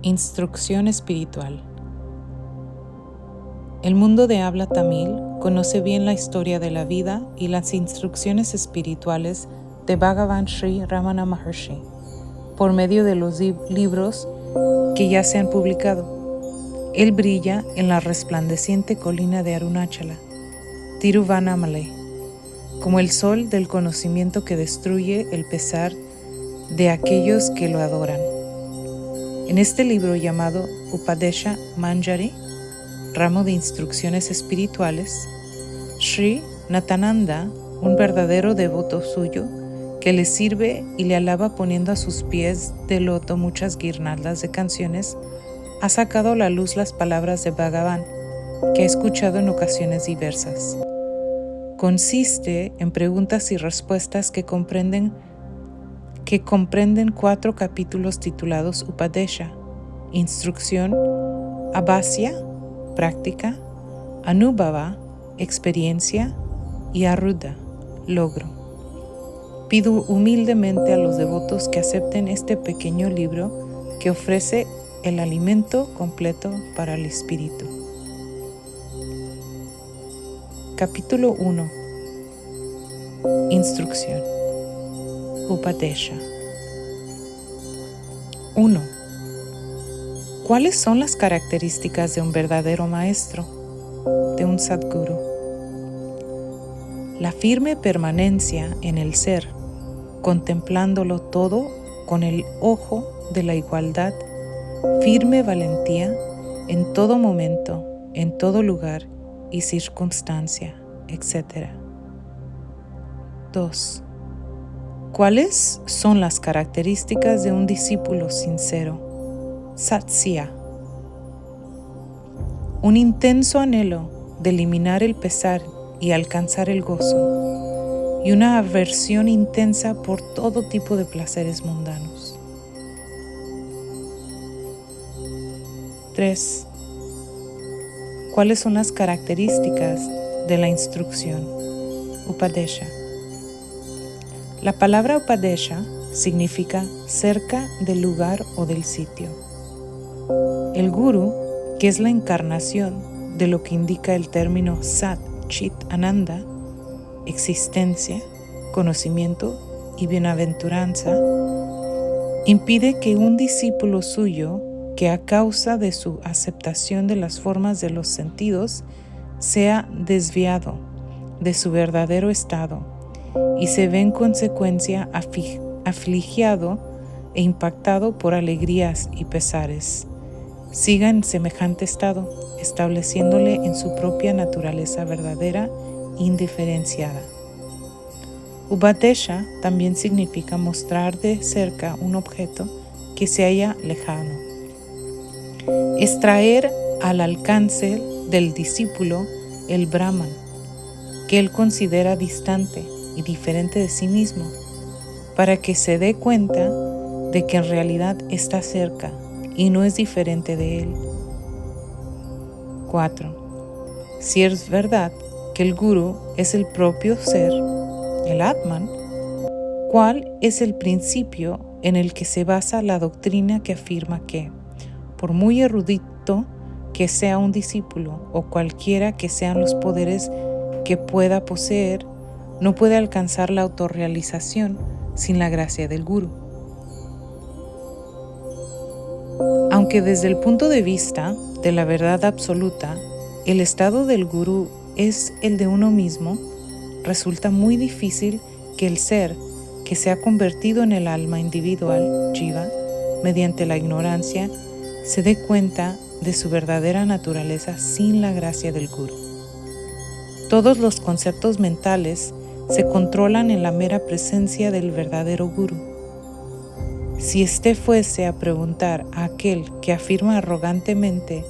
Instrucción espiritual. El mundo de habla tamil conoce bien la historia de la vida y las instrucciones espirituales de Bhagavan Sri Ramana Maharshi por medio de los libros que ya se han publicado. Él brilla en la resplandeciente colina de Arunachala, Tiruvannamalai, como el sol del conocimiento que destruye el pesar de aquellos que lo adoran. En este libro llamado Upadesha Manjari, ramo de instrucciones espirituales, Sri Nathananda, un verdadero devoto suyo, que le sirve y le alaba poniendo a sus pies de loto muchas guirnaldas de canciones, ha sacado a la luz las palabras de Bhagavan, que ha escuchado en ocasiones diversas. Consiste en preguntas y respuestas que comprenden 4 capítulos titulados Upadesha, instrucción, Abhasya, práctica, Anubhava, experiencia, y Arudha, logro. Pido humildemente a los devotos que acepten este pequeño libro que ofrece el alimento completo para el espíritu. Capítulo 1. Instrucción. Upadesha. 1. ¿Cuáles son las características de un verdadero maestro, de un Sadguru? La firme permanencia en el ser, contemplándolo todo con el ojo de la igualdad, firme valentía en todo momento, en todo lugar y circunstancia, etc. 2. ¿Cuáles son las características de un discípulo sincero? Satsya. Un intenso anhelo de eliminar el pesar y alcanzar el gozo, y una aversión intensa por todo tipo de placeres mundanos. 3. ¿Cuáles son las características de la instrucción? Upadesha. La palabra Upadesha significa cerca del lugar o del sitio. El Guru, que es la encarnación de lo que indica el término Sat Chit Ananda, existencia, conocimiento y bienaventuranza, impide que un discípulo suyo, que a causa de su aceptación de las formas de los sentidos, sea desviado de su verdadero estado y se ve en consecuencia afligiado e impactado por alegrías y pesares, siga en semejante estado, estableciéndole en su propia naturaleza verdadera indiferenciada. Upadesha también significa mostrar de cerca un objeto que se halla lejano. Es traer al alcance del discípulo el Brahman, que él considera distante y diferente de sí mismo, para que se dé cuenta de que en realidad está cerca y no es diferente de él. 4. Si es verdad que el Guru es el propio ser, el Atman, ¿cuál es el principio en el que se basa la doctrina que afirma que, por muy erudito que sea un discípulo o cualquiera que sean los poderes que pueda poseer, no puede alcanzar la autorrealización sin la gracia del Guru? Aunque desde el punto de vista de la verdad absoluta, el estado del Guru es el de uno mismo, resulta muy difícil que el ser que se ha convertido en el alma individual, Jiva, mediante la ignorancia, se dé cuenta de su verdadera naturaleza sin la gracia del Guru. Todos los conceptos mentales se controlan en la mera presencia del verdadero Guru. Si éste fuese a preguntar a aquel que afirma arrogantemente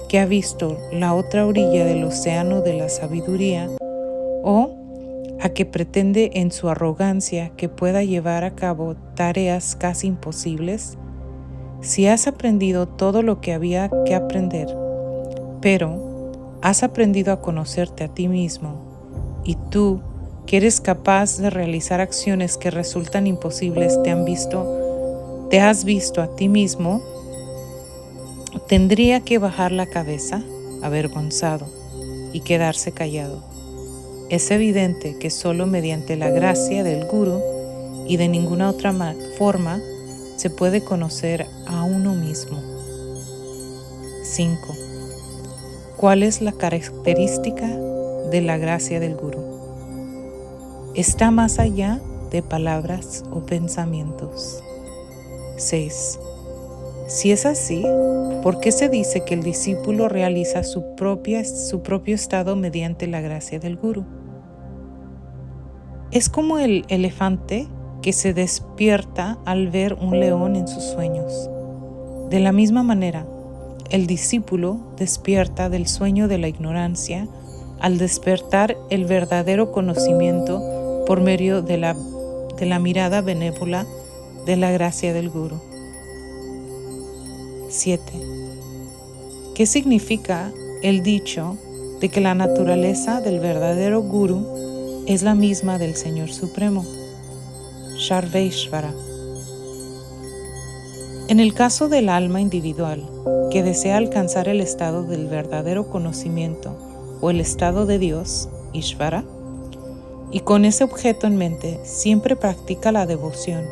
que ha visto la otra orilla del océano de la sabiduría, o a que pretende en su arrogancia que pueda llevar a cabo tareas casi imposibles, si has aprendido todo lo que había que aprender, pero has aprendido a conocerte a ti mismo, y tú que eres capaz de realizar acciones que resultan imposibles, te has visto a ti mismo, tendría que bajar la cabeza, avergonzado, y quedarse callado. Es evidente que solo mediante la gracia del Gurú y de ninguna otra forma se puede conocer a uno mismo. 5. ¿Cuál es la característica de la gracia del Gurú? Está más allá de palabras o pensamientos. 6. Si es así, ¿por qué se dice que el discípulo realiza su propio estado mediante la gracia del Gurú? Es como el elefante que se despierta al ver un león en sus sueños. De la misma manera, el discípulo despierta del sueño de la ignorancia al despertar el verdadero conocimiento por medio de la mirada benévola de la gracia del Gurú. 7. ¿Qué significa el dicho de que la naturaleza del verdadero Gurú es la misma del Señor Supremo, Sarveshvara? En el caso del alma individual que desea alcanzar el estado del verdadero conocimiento o el estado de Dios, Ishvara, y con ese objeto en mente siempre practica la devoción,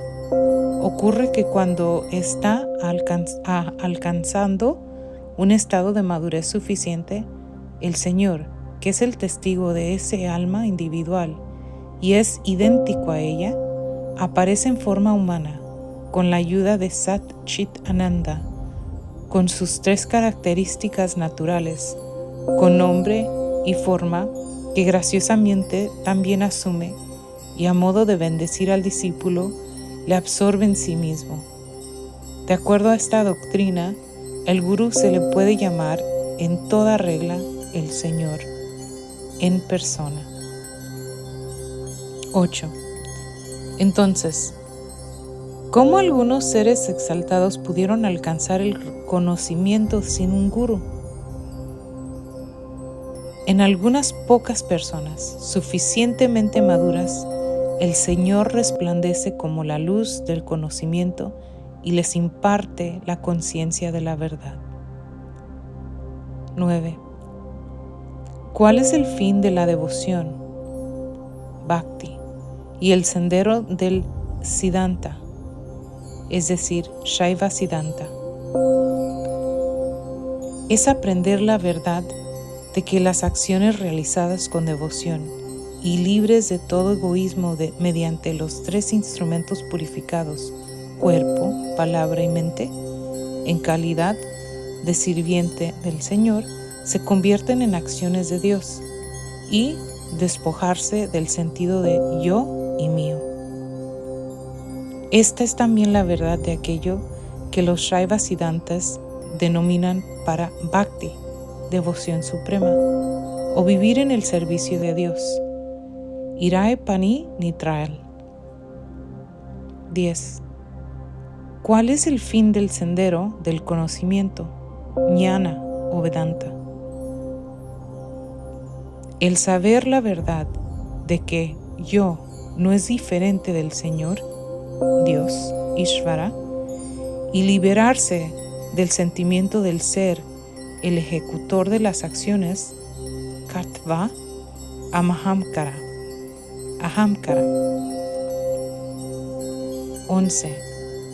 ocurre que cuando está alcanzando un estado de madurez suficiente, el Señor, que es el testigo de ese alma individual y es idéntico a ella, aparece en forma humana con la ayuda de Sat Chit Ananda, con sus 3 características naturales, con nombre y forma que graciosamente también asume, y a modo de bendecir al discípulo, le absorbe en sí mismo. De acuerdo a esta doctrina, el Gurú se le puede llamar en toda regla el Señor, en persona. 8. Entonces, ¿cómo algunos seres exaltados pudieron alcanzar el conocimiento sin un Gurú? En algunas pocas personas suficientemente maduras, el Señor resplandece como la luz del conocimiento y les imparte la conciencia de la verdad. 9. ¿Cuál es el fin de la devoción, Bhakti, y el sendero del Siddhanta, es decir, Shaiva Siddhanta? Es aprender la verdad de que las acciones realizadas con devoción y libres de todo egoísmo mediante los 3 instrumentos purificados, cuerpo, palabra y mente, en calidad de sirviente del Señor, se convierten en acciones de Dios y despojarse del sentido de yo y mío. Esta es también la verdad de aquello que los Shaiva Siddhantas denominan para Bhakti, devoción suprema, o vivir en el servicio de Dios, Irae Pani Nitral. 10. ¿Cuál es el fin del sendero del conocimiento, Jnana o Vedanta? El saber la verdad de que yo no es diferente del Señor, Dios, Ishvara, y liberarse del sentimiento del ser, el ejecutor de las acciones, Kartva, Amahamkara, Ahamkara. 11.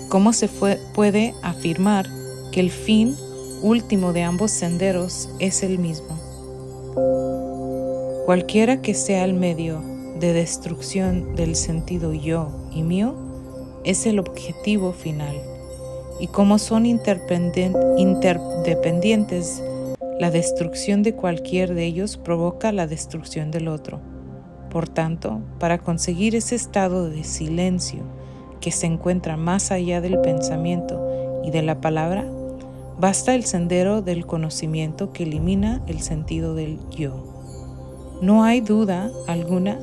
¿Cómo se puede afirmar que el fin último de ambos senderos es el mismo? Cualquiera que sea el medio de destrucción del sentido yo y mío, es el objetivo final. Y como son interdependientes, la destrucción de cualquier de ellos provoca la destrucción del otro. Por tanto, para conseguir ese estado de silencio que se encuentra más allá del pensamiento y de la palabra, basta el sendero del conocimiento que elimina el sentido del yo. No hay duda alguna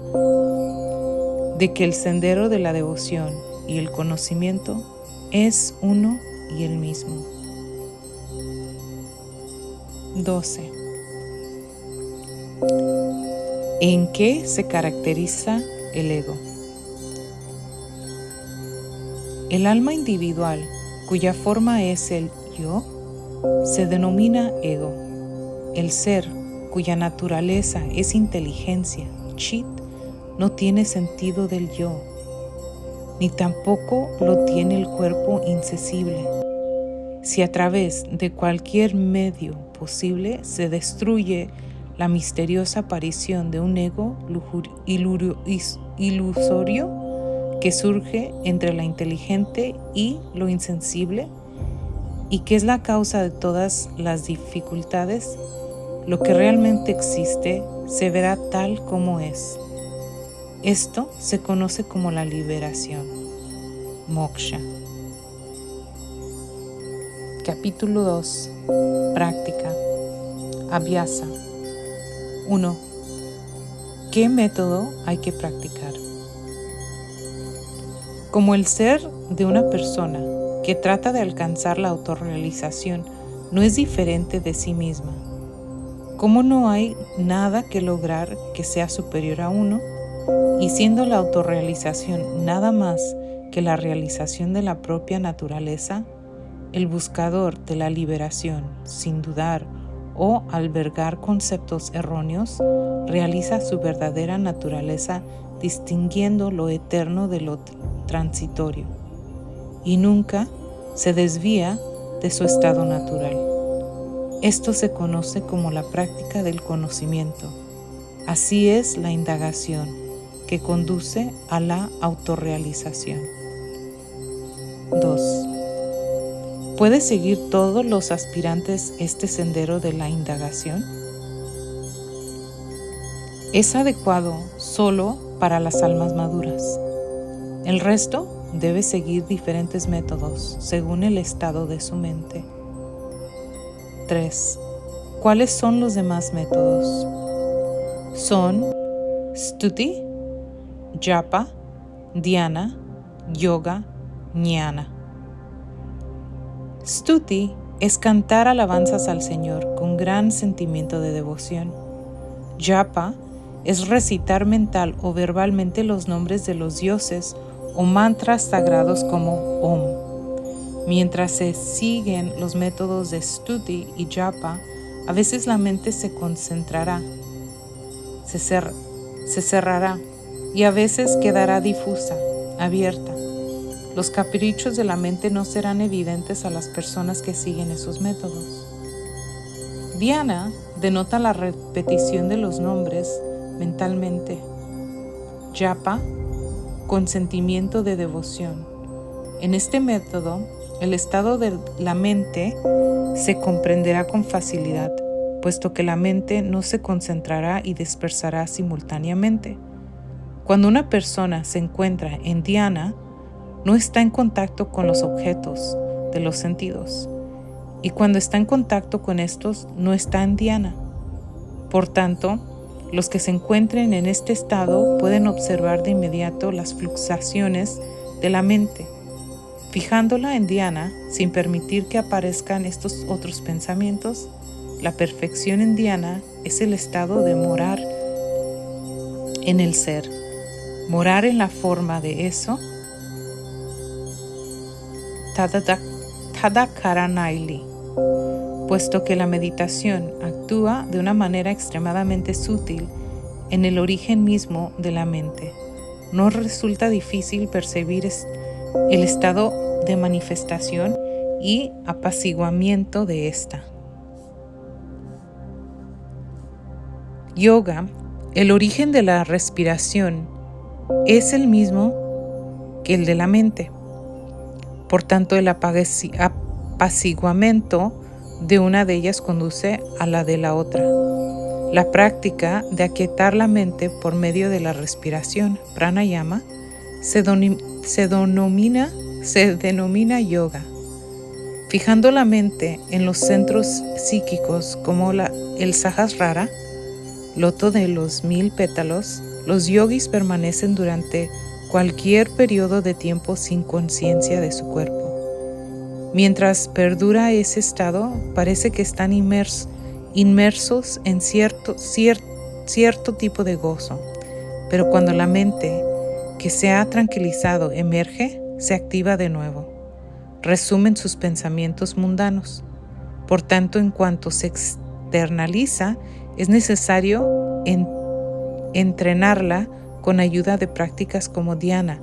de que el sendero de la devoción y el conocimiento es uno y el mismo. 12. ¿En qué se caracteriza el ego? El alma individual, cuya forma es el yo, se denomina ego. El ser, cuya naturaleza es inteligencia, chit, no tiene sentido del yo, ni tampoco lo tiene el cuerpo insensible. Si a través de cualquier medio posible se destruye la misteriosa aparición de un ego ilusorio que surge entre la inteligente y lo insensible, y que es la causa de todas las dificultades, lo que realmente existe se verá tal como es. Esto se conoce como la liberación, moksha. Capítulo 2. Práctica. Abhyasa. 1. ¿Qué método hay que practicar? Como el ser de una persona que trata de alcanzar la autorrealización no es diferente de sí misma, como no hay nada que lograr que sea superior a uno, y siendo la autorrealización nada más que la realización de la propia naturaleza, el buscador de la liberación, sin dudar o albergar conceptos erróneos, realiza su verdadera naturaleza distinguiendo lo eterno de lo transitorio, y nunca se desvía de su estado natural. Esto se conoce como la práctica del conocimiento. Así es la indagación que conduce a la autorrealización. 2. ¿Puede seguir todos los aspirantes este sendero de la indagación? Es adecuado solo para las almas maduras. El resto debe seguir diferentes métodos según el estado de su mente. 3. ¿Cuáles son los demás métodos? Son stuti, japa, dhyana, yoga, jnana. Stuti es cantar alabanzas al Señor con gran sentimiento de devoción. Japa es recitar mental o verbalmente los nombres de los dioses o mantras sagrados como Om. Mientras se siguen los métodos de Stuti y Japa, a veces la mente se concentrará, se cerrará y a veces quedará difusa, abierta. Los caprichos de la mente no serán evidentes a las personas que siguen esos métodos. Dhyana denota la repetición de los nombres mentalmente. Japa, con sentimiento de devoción. En este método, el estado de la mente se comprenderá con facilidad, puesto que la mente no se concentrará y dispersará simultáneamente. Cuando una persona se encuentra en dhyana, no está en contacto con los objetos de los sentidos, y cuando está en contacto con estos, no está en dhyana. Por tanto, los que se encuentren en este estado pueden observar de inmediato las fluctuaciones de la mente, fijándola en dhyana sin permitir que aparezcan estos otros pensamientos. La perfección en dhyana es el estado de morar en el ser, morar en la forma de eso, Tadakaranaili, puesto que la meditación actúa de una manera extremadamente sutil en el origen mismo de la mente. No resulta difícil percibir el estado de manifestación y apaciguamiento de esta. Yoga, el origen de la respiración, es el mismo que el de la mente. Por tanto, el apaciguamiento de una de ellas conduce a la de la otra. La práctica de aquietar la mente por medio de la respiración, pranayama, se denomina yoga. Fijando la mente en los centros psíquicos como el Sahasrara, loto de los 1000 pétalos, los yogis permanecen durante cualquier periodo de tiempo sin conciencia de su cuerpo. Mientras perdura ese estado, parece que están inmersos en cierto tipo de gozo, pero cuando la mente que se ha tranquilizado emerge, se activa de nuevo. Resumen sus pensamientos mundanos. Por tanto, en cuanto se externaliza, es necesario entrenarla con ayuda de prácticas como dhyana,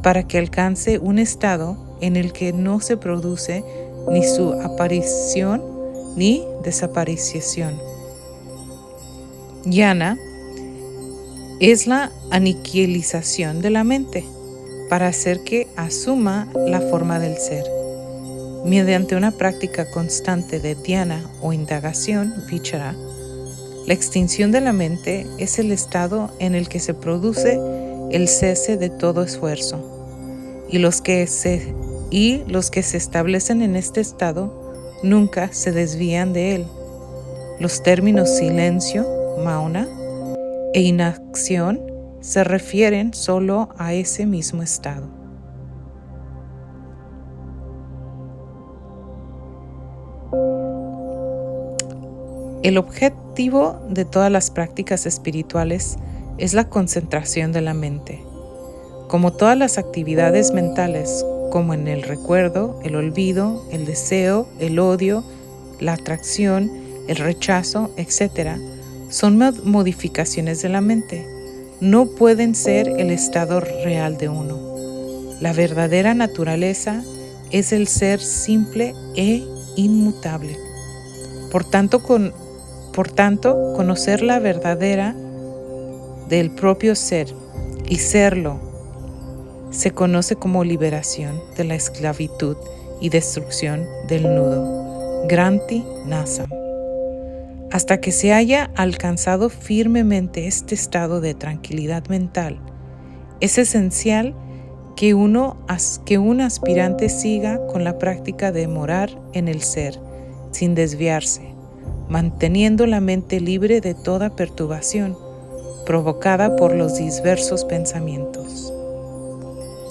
para que alcance un estado en el que no se produce ni su aparición ni desaparición. Dhyana es la aniquilización de la mente para hacer que asuma la forma del ser. Mediante una práctica constante de dhyana o indagación, vichara, la extinción de la mente es el estado en el que se produce el cese de todo esfuerzo, y los que se establecen en este estado nunca se desvían de él. Los términos silencio, mauna, e inacción se refieren solo a ese mismo estado. El objetivo de todas las prácticas espirituales es la concentración de la mente. Como todas las actividades mentales, como en el recuerdo, el olvido, el deseo, el odio, la atracción, el rechazo, etc., son modificaciones de la mente. No pueden ser el estado real de uno. La verdadera naturaleza es el ser simple e inmutable. Por tanto, conocer la verdadera del propio ser y serlo se conoce como liberación de la esclavitud y destrucción del nudo. Granti Nasam. Hasta que se haya alcanzado firmemente este estado de tranquilidad mental, es esencial que un aspirante siga con la práctica de morar en el ser, sin desviarse, manteniendo la mente libre de toda perturbación provocada por los diversos pensamientos.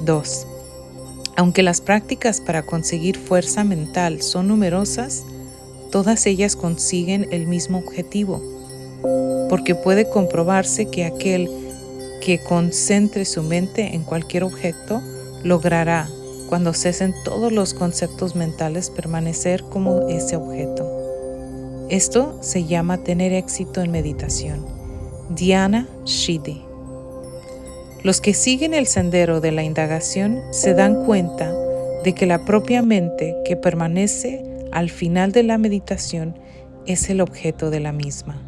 2. Aunque las prácticas para conseguir fuerza mental son numerosas, todas ellas consiguen el mismo objetivo, porque puede comprobarse que aquel que concentre su mente en cualquier objeto logrará, cuando cesen todos los conceptos mentales, permanecer como ese objeto. Esto se llama tener éxito en meditación, dhyana siddhi. Los que siguen el sendero de la indagación se dan cuenta de que la propia mente que permanece al final de la meditación es el objeto de la misma.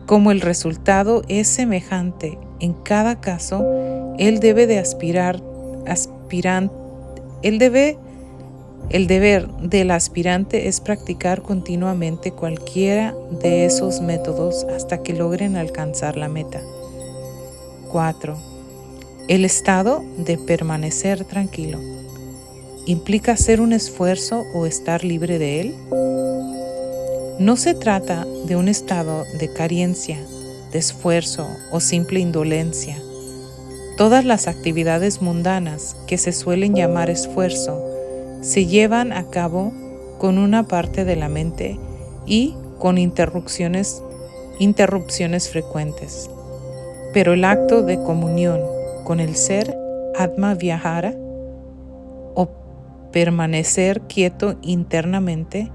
Como el resultado es semejante en cada caso, el deber del aspirante es practicar continuamente cualquiera de esos métodos hasta que logren alcanzar la meta. 4. El estado de permanecer tranquilo ¿implica hacer un esfuerzo o estar libre de él? No se trata de un estado de carencia, de esfuerzo o simple indolencia. Todas las actividades mundanas que se suelen llamar esfuerzo se llevan a cabo con una parte de la mente y con interrupciones frecuentes. Pero el acto de comunión con el ser, Atma Vyahara, o permanecer quieto internamente,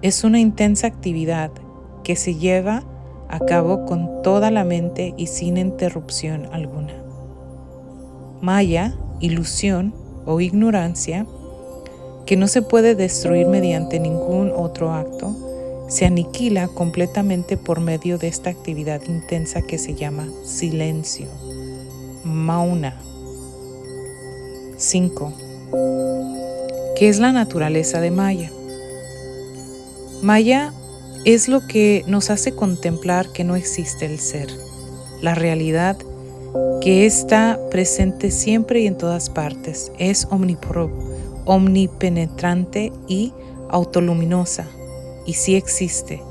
es una intensa actividad que se lleva a cabo con toda la mente y sin interrupción alguna. Maya, ilusión o ignorancia, que no se puede destruir mediante ningún otro acto, se aniquila completamente por medio de esta actividad intensa que se llama silencio, mauna. 5. ¿Qué es la naturaleza de Maya? Maya es lo que nos hace contemplar que no existe el ser, la realidad que está presente siempre y en todas partes, es omnipenetrante y autoluminosa, y sí existe.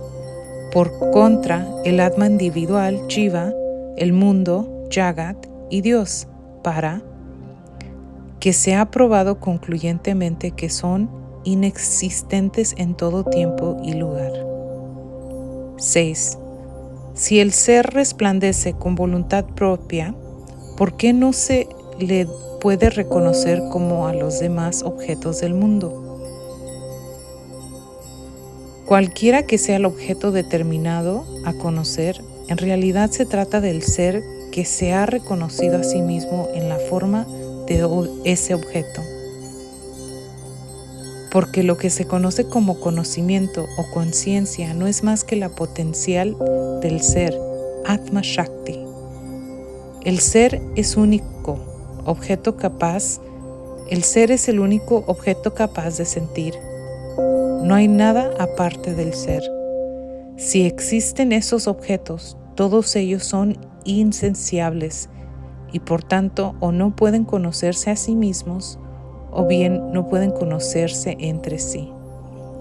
Por contra, el Atma individual, Jiva, el mundo, Jagat, y Dios, Para, que se ha probado concluyentemente que son inexistentes en todo tiempo y lugar. 6. Si el ser resplandece con voluntad propia, ¿por qué no se le puede reconocer como a los demás objetos del mundo? Cualquiera que sea el objeto determinado a conocer, en realidad se trata del ser que se ha reconocido a sí mismo en la forma de ese objeto. Porque lo que se conoce como conocimiento o conciencia no es más que la potencial del ser, Atma Shakti. El ser es único, objeto capaz. El ser es el único objeto capaz de sentir. No hay nada aparte del ser. Si existen esos objetos, todos ellos son insensibles y por tanto o no pueden conocerse a sí mismos o bien no pueden conocerse entre sí.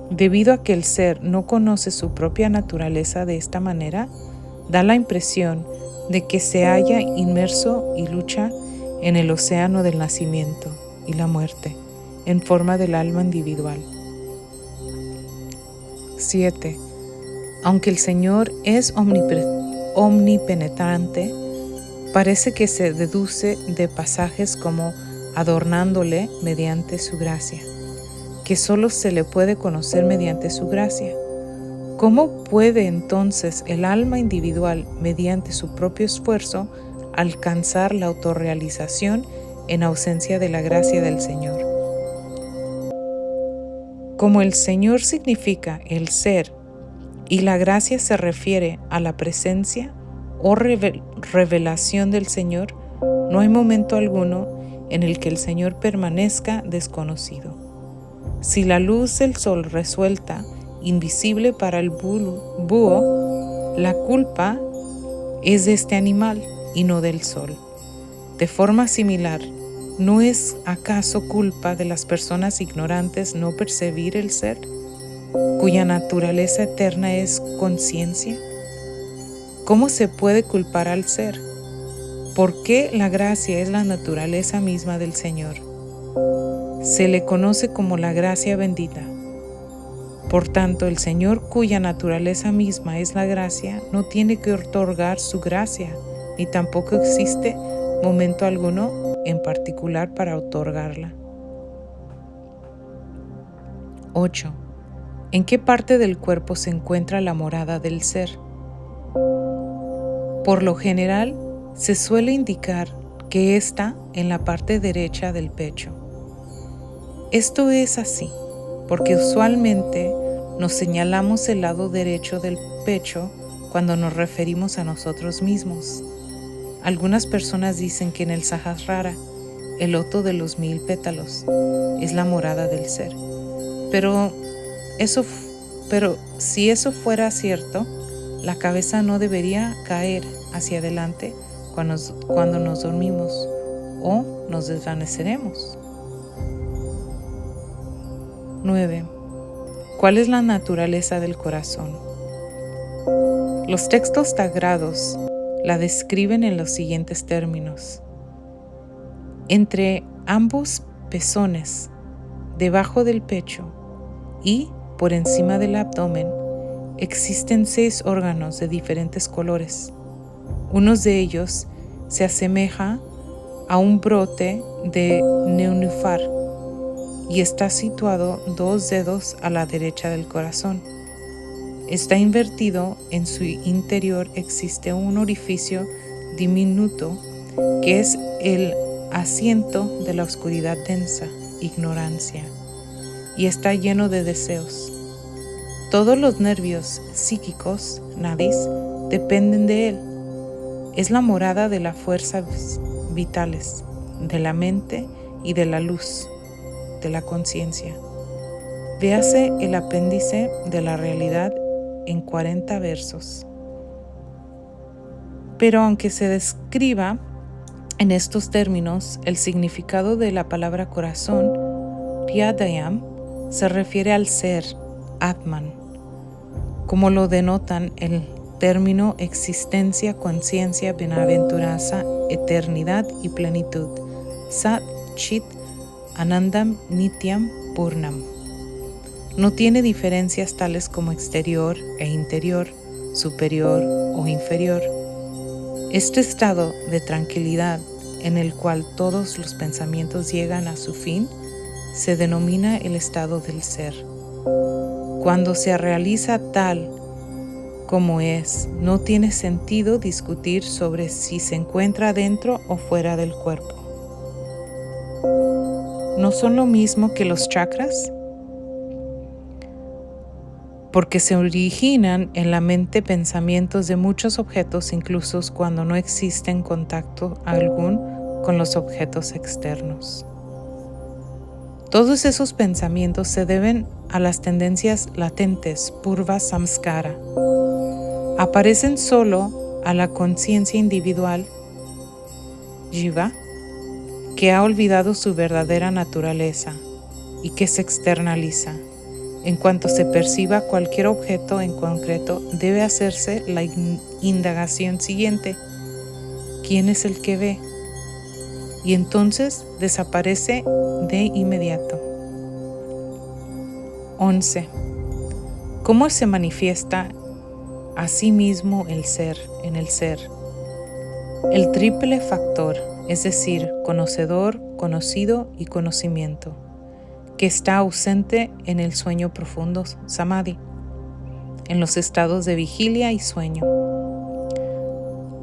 Debido a que el ser no conoce su propia naturaleza de esta manera, da la impresión de que se halla inmerso y lucha en el océano del nacimiento y la muerte, en forma del alma individual. 7. Aunque el Señor es omnipenetrante, parece que se deduce de pasajes como adornándole mediante su gracia, que solo se le puede conocer mediante su gracia. ¿Cómo puede entonces el alma individual, mediante su propio esfuerzo, alcanzar la autorrealización en ausencia de la gracia del Señor? Como el Señor significa el ser y la gracia se refiere a la presencia o revelación del Señor, no hay momento alguno en el que el Señor permanezca desconocido. Si la luz del sol resulta invisible para el búho, la culpa es de este animal y no del sol. De forma similar, ¿no es acaso culpa de las personas ignorantes no percibir el ser, cuya naturaleza eterna es conciencia? ¿Cómo se puede culpar al ser? ¿Por qué la gracia es la naturaleza misma del Señor? Se le conoce como la gracia bendita. Por tanto, el Señor, cuya naturaleza misma es la gracia, no tiene que otorgar su gracia, ni tampoco existe momento alguno en particular para otorgarla. 8. ¿En qué parte del cuerpo se encuentra la morada del ser? Por lo general, se suele indicar que está en la parte derecha del pecho. Esto es así, porque usualmente nos señalamos el lado derecho del pecho cuando nos referimos a nosotros mismos. Algunas personas dicen que en el Sahasrara, el loto de los 1000 pétalos, es la morada del ser. Pero si eso fuera cierto, la cabeza no debería caer hacia adelante cuando nos dormimos o nos desvaneceremos. 9. ¿Cuál es la naturaleza del corazón? Los textos sagrados la describen en los siguientes términos. Entre ambos pezones, debajo del pecho y por encima del abdomen, existen 6 órganos de diferentes colores. Uno de ellos se asemeja a un brote de nenúfar y está situado 2 dedos a la derecha del corazón. Está invertido, en su interior existe un orificio diminuto que es el asiento de la oscuridad densa, ignorancia, y está lleno de deseos. Todos los nervios psíquicos, nadis, dependen de él. Es la morada de las fuerzas vitales, de la mente y de la luz, de la conciencia. Véase el apéndice de la realidad en 40 versos. Pero aunque se describa en estos términos, el significado de la palabra corazón, Hridayam, se refiere al ser, Atman, como lo denotan el término existencia, conciencia, bienaventuranza, eternidad y plenitud, Sat Chit Anandam Nityam Purnam. No tiene diferencias tales como exterior e interior, superior, o inferior. Este estado de tranquilidad en el cual todos los pensamientos llegan a su fin se denomina el estado del ser. Cuando se realiza tal como es, no tiene sentido discutir sobre si se encuentra dentro o fuera del cuerpo. ¿No son lo mismo que los chakras? Porque se originan en la mente pensamientos de muchos objetos incluso cuando no existe contacto algún con los objetos externos. Todos esos pensamientos se deben a las tendencias latentes, purva samskara. Aparecen solo a la conciencia individual, jiva, que ha olvidado su verdadera naturaleza y que se externaliza. En cuanto se perciba cualquier objeto en concreto, debe hacerse la indagación siguiente: ¿quién es el que ve? Y entonces desaparece de inmediato. 11. ¿Cómo se manifiesta a sí mismo el ser en el ser? El triple factor, es decir, conocedor, conocido y conocimiento, que está ausente en el sueño profundo, samadhi, en los estados de vigilia y sueño.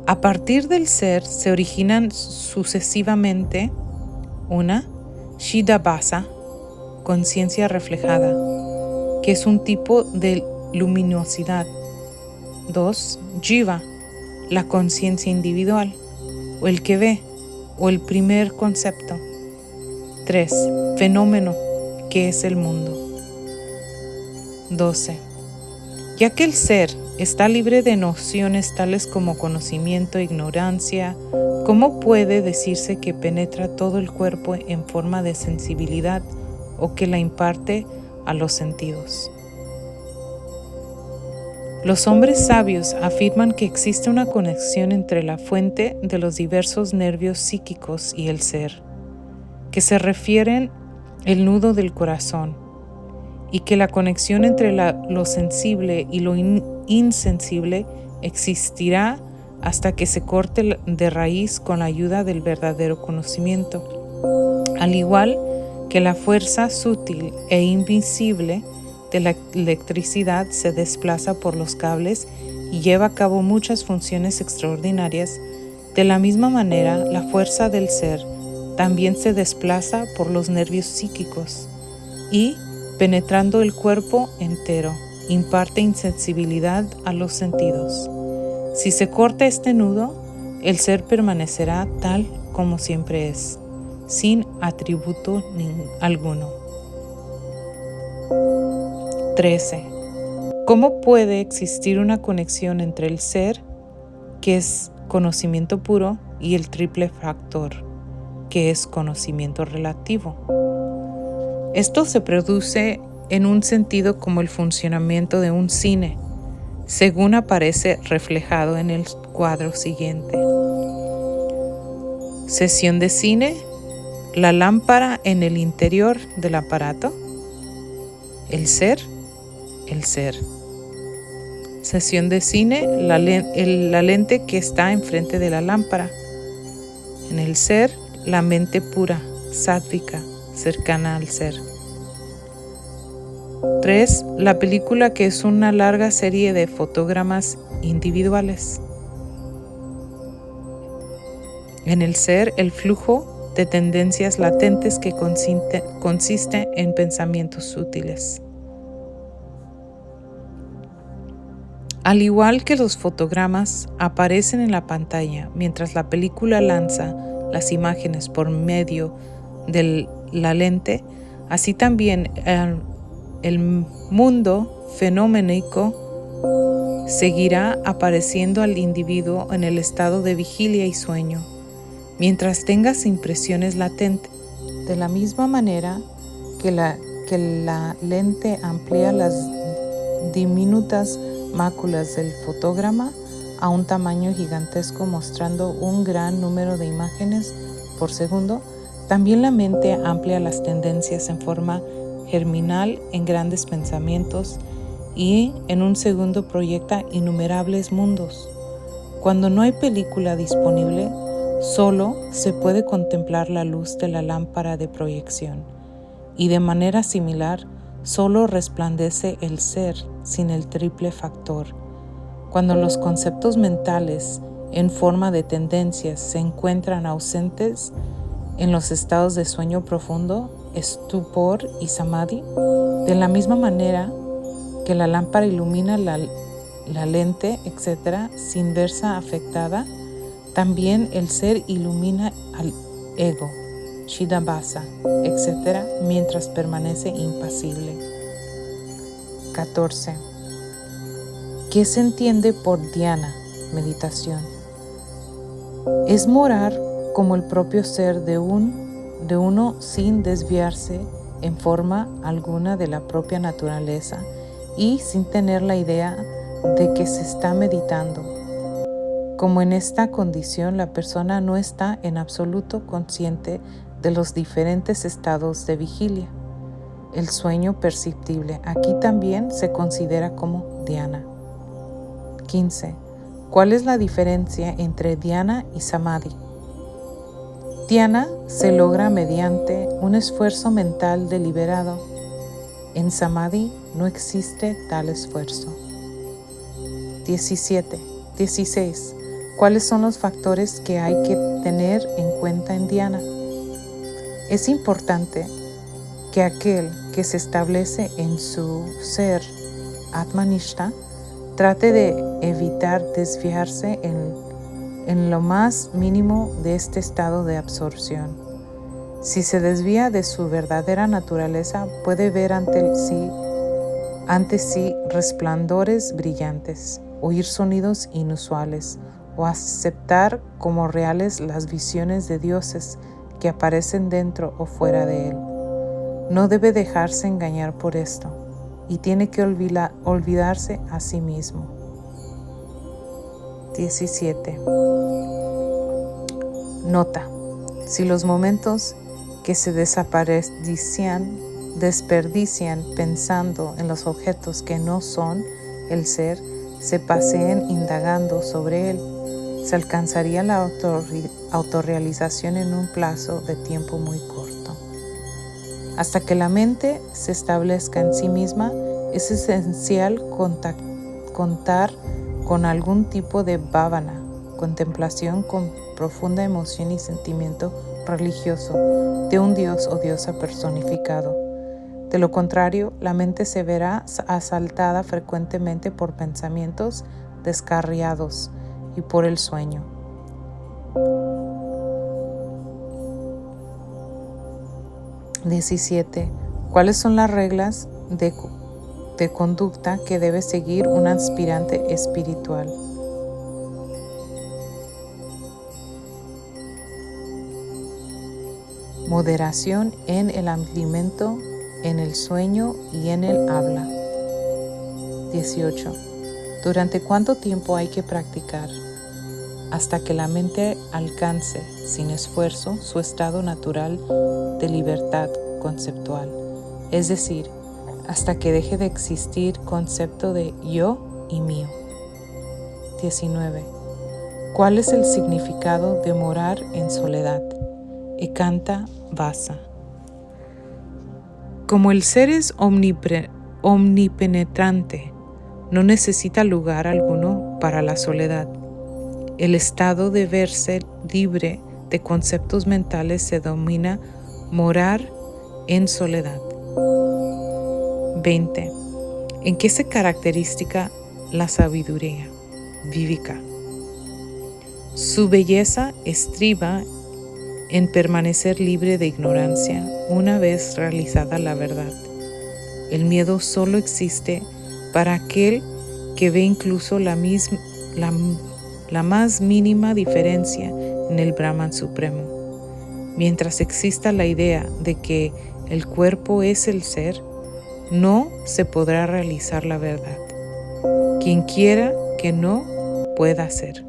A partir del ser se originan sucesivamente: 1. Shidabhasa, conciencia reflejada, que es un tipo de luminosidad. 2. Jiva, la conciencia individual, o el que ve, o el primer concepto. 3. Fenómeno, que es el mundo. 12. Ya que el ser está libre de nociones tales como conocimiento e ignorancia, ¿cómo puede decirse que penetra todo el cuerpo en forma de sensibilidad o que la imparte a los sentidos? Los hombres sabios afirman que existe una conexión entre la fuente de los diversos nervios psíquicos y el ser, que se refieren el nudo del corazón, y que la conexión entre lo sensible y lo insensible existirá hasta que se corte de raíz con la ayuda del verdadero conocimiento. Al igual que la fuerza sutil e invisible de la electricidad se desplaza por los cables y lleva a cabo muchas funciones extraordinarias, de la misma manera la fuerza del ser también se desplaza por los nervios psíquicos y, penetrando el cuerpo entero, imparte insensibilidad a los sentidos. Si se corta este nudo, el ser permanecerá tal como siempre es, sin atributo alguno. 13. ¿Cómo puede existir una conexión entre el ser, que es conocimiento puro, y el triple factor, que es conocimiento relativo? Esto se produce en un sentido como el funcionamiento de un cine, según aparece reflejado en el cuadro siguiente. Sesión de cine: la lámpara en el interior del aparato, el ser. Sesión de cine: la lente que está enfrente de la lámpara. En el ser, la mente pura, sátvica, cercana al ser. 3. La película, que es una larga serie de fotogramas individuales. En el ser, el flujo de tendencias latentes que consiste en pensamientos sutiles. Al igual que los fotogramas aparecen en la pantalla mientras la película lanza las imágenes por medio de la lente, así también el mundo fenoménico seguirá apareciendo al individuo en el estado de vigilia y sueño, mientras tengas impresiones latentes. De la misma manera que la lente amplía las diminutas máculas del fotograma a un tamaño gigantesco, mostrando un gran número de imágenes por segundo, también la mente amplía las tendencias en forma germinal en grandes pensamientos y en un segundo proyecta innumerables mundos. Cuando no hay película disponible, solo se puede contemplar la luz de la lámpara de proyección, y de manera similar, solo resplandece el ser sin el triple factor. Cuando los conceptos mentales en forma de tendencias se encuentran ausentes en los estados de sueño profundo, estupor y samadhi, de la misma manera que la lámpara ilumina la lente, etc., sin verse afectada, también el ser ilumina al ego, Chiddabhasa, etc., mientras permanece impasible. 14. ¿Qué se entiende por dhyana, meditación? Es morar como el propio ser de uno sin desviarse en forma alguna de la propia naturaleza y sin tener la idea de que se está meditando. Como en esta condición la persona no está en absoluto consciente de los diferentes estados de vigilia. El sueño perceptible aquí también se considera como dhyana. 15. ¿Cuál es la diferencia entre dhyana y samadhi? Dhyana se logra mediante un esfuerzo mental deliberado. En samadhi no existe tal esfuerzo. 16. ¿Cuáles son los factores que hay que tener en cuenta en dhyana? Es importante que aquel que se establece en su ser Atmanishta trate de evitar desviarse en lo más mínimo de este estado de absorción. Si se desvía de su verdadera naturaleza, puede ver ante sí resplandores brillantes, oír sonidos inusuales o aceptar como reales las visiones de dioses que aparecen dentro o fuera de él. No debe dejarse engañar por esto y tiene que olvidarse a sí mismo. 17. Nota: si los momentos que se desperdician pensando en los objetos que no son el ser, se paseen indagando sobre él, se alcanzaría la autorrealización en un plazo de tiempo muy corto. Hasta que la mente se establezca en sí misma, es esencial contar con algún tipo de bhavana, contemplación con profunda emoción y sentimiento religioso de un dios o diosa personificado. De lo contrario, la mente se verá asaltada frecuentemente por pensamientos descarriados y por el sueño. 17. ¿Cuáles son las reglas de conducta que debe seguir un aspirante espiritual? Moderación en el alimento, en el sueño y en el habla. 18. ¿Durante cuánto tiempo hay que practicar? Hasta que la mente alcance, sin esfuerzo, su estado natural de libertad conceptual, es decir, hasta que deje de existir concepto de yo y mío. 19. ¿Cuál es el significado de morar en soledad? Ekanta Vasa. Como el ser es omnipenetrante, no necesita lugar alguno para la soledad. El estado de verse libre de conceptos mentales se denomina morar en soledad. 20. ¿En qué se caracteriza la sabiduría? Viveka. Su belleza estriba en permanecer libre de ignorancia una vez realizada la verdad. El miedo solo existe para aquel que ve incluso la más mínima diferencia en el Brahman supremo. Mientras exista la idea de que el cuerpo es el ser, no se podrá realizar la verdad. Quien quiera que no pueda ser.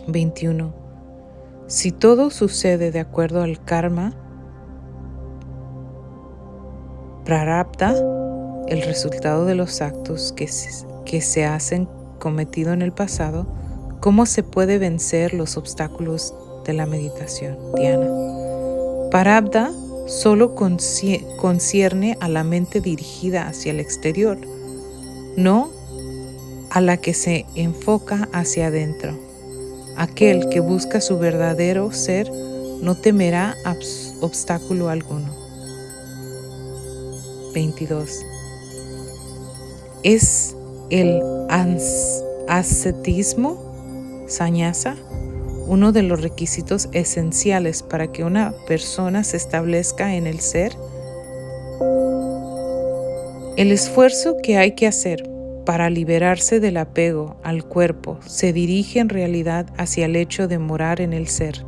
21. Si todo sucede de acuerdo al karma, prarabdha, el resultado de los actos que se hacen cometido en el pasado, ¿Cómo se puede vencer los obstáculos de la meditación, Diana? Prarabdha solo concierne a la mente dirigida hacia el exterior, no a la que se enfoca hacia adentro. Aquel que busca su verdadero ser no temerá obstáculo alguno. 22. ¿Es el ascetismo, sannyasa, uno de los requisitos esenciales para que una persona se establezca en el ser? El esfuerzo que hay que hacer para liberarse del apego al cuerpo se dirige en realidad hacia el hecho de morar en el ser.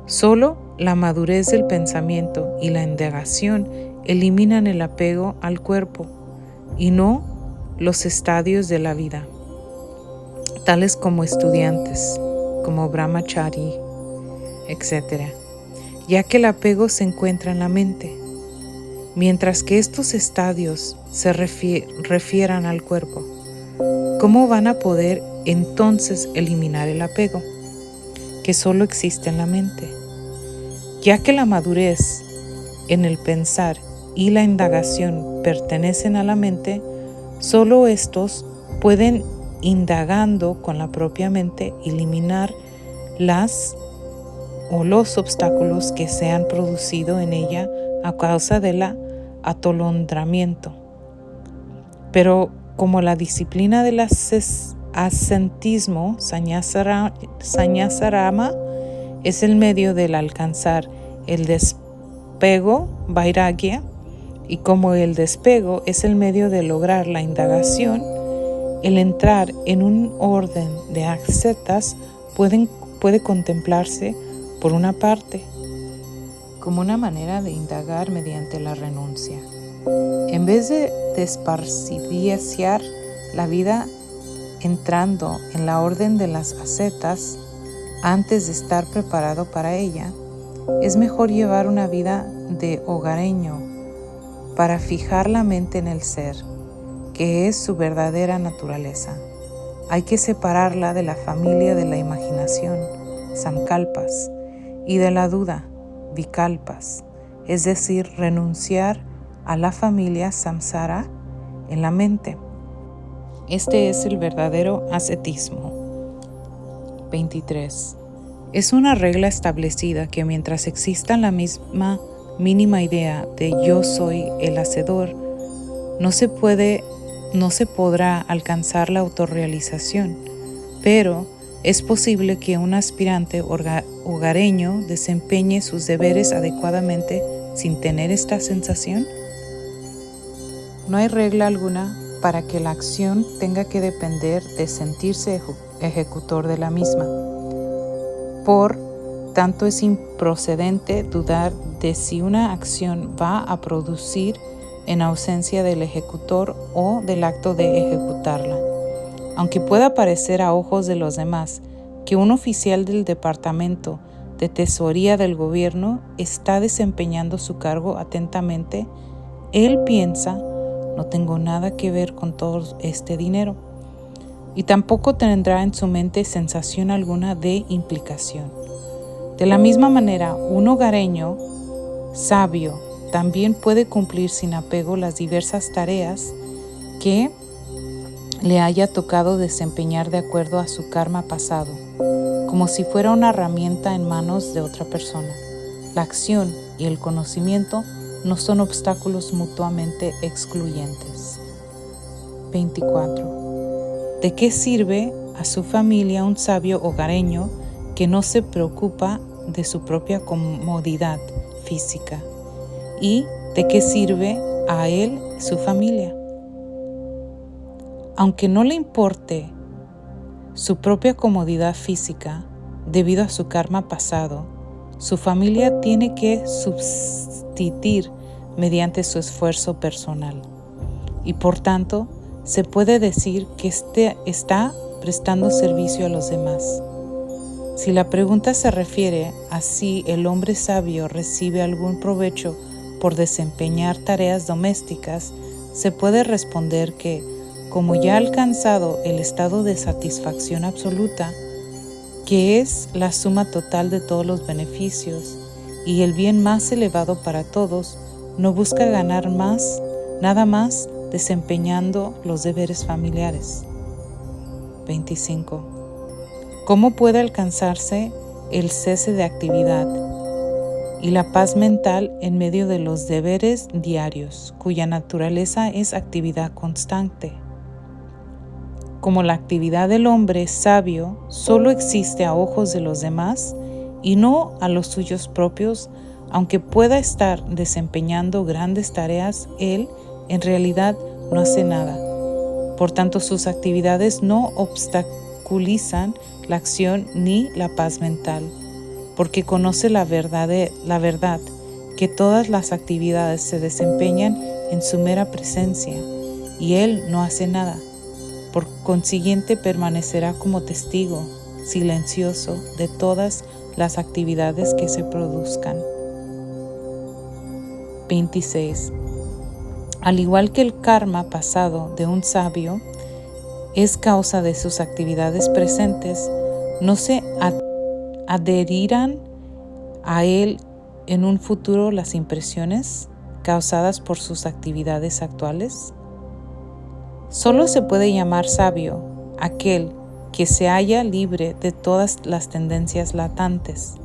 Solo la madurez del pensamiento y la indagación eliminan el apego al cuerpo y no los estadios de la vida, tales como estudiantes, como brahmachari, etc., ya que el apego se encuentra en la mente, mientras que estos estadios se refieran al cuerpo. ¿Cómo van a poder entonces eliminar el apego, que solo existe en la mente? Ya que la madurez en el pensar y la indagación pertenecen a la mente, solo estos pueden, indagando con la propia mente, eliminar los obstáculos que se han producido en ella a causa del atolondramiento. Pero como la disciplina del ascetismo, sannyasarama, es el medio del alcanzar el despego, vairagya, y como el despego es el medio de lograr la indagación, el entrar en un orden de ascetas puede contemplarse, por una parte, como una manera de indagar mediante la renuncia. En vez de desparciar la vida entrando en la orden de las ascetas antes de estar preparado para ella, es mejor llevar una vida de hogareño para fijar la mente en el ser, que es su verdadera naturaleza. Hay que separarla de la familia de la imaginación, sankalpas, y de la duda, vikalpas, es decir, renunciar a la familia samsara en la mente. Este es el verdadero ascetismo. 23. Es una regla establecida que mientras exista la misma mínima idea de yo soy el hacedor, no se podrá alcanzar la autorrealización, pero es posible que un aspirante hogareño desempeñe sus deberes adecuadamente sin tener esta sensación. No hay regla alguna para que la acción tenga que depender de sentirse ejecutor de la misma. Por tanto, es improcedente dudar de si una acción va a producir en ausencia del ejecutor o del acto de ejecutarla. Aunque pueda parecer a ojos de los demás que un oficial del Departamento de Tesorería del Gobierno está desempeñando su cargo atentamente, él piensa: no tengo nada que ver con todo este dinero, y tampoco tendrá en su mente sensación alguna de implicación. De la misma manera, un hogareño sabio también puede cumplir sin apego las diversas tareas que le haya tocado desempeñar de acuerdo a su karma pasado, como si fuera una herramienta en manos de otra persona. La acción y el conocimiento no son obstáculos mutuamente excluyentes. 24. ¿De qué sirve a su familia un sabio hogareño que no se preocupa de su propia comodidad física? ¿Y de qué sirve a él su familia? Aunque no le importe su propia comodidad física debido a su karma pasado, su familia tiene que subsistir mediante su esfuerzo personal, y por tanto se puede decir que está prestando servicio a los demás. Si la pregunta se refiere a si el hombre sabio recibe algún provecho por desempeñar tareas domésticas, se puede responder que, como ya ha alcanzado el estado de satisfacción absoluta, que es la suma total de todos los beneficios y el bien más elevado para todos, no busca ganar más, nada más desempeñando los deberes familiares. 25. ¿Cómo puede alcanzarse el cese de actividad y la paz mental en medio de los deberes diarios, cuya naturaleza es actividad constante? Como la actividad del hombre sabio solo existe a ojos de los demás y no a los suyos propios, aunque pueda estar desempeñando grandes tareas, él en realidad no hace nada. Por tanto, sus actividades no obstaculizan la acción ni la paz mental, porque conoce la verdad que todas las actividades se desempeñan en su mera presencia y él no hace nada. Por consiguiente, permanecerá como testigo silencioso de todas las actividades que se produzcan. 26. Al igual que el karma pasado de un sabio es causa de sus actividades presentes, no se adherirán a él en un futuro las impresiones causadas por sus actividades actuales. Solo se puede llamar sabio aquel que se halla libre de todas las tendencias latentes,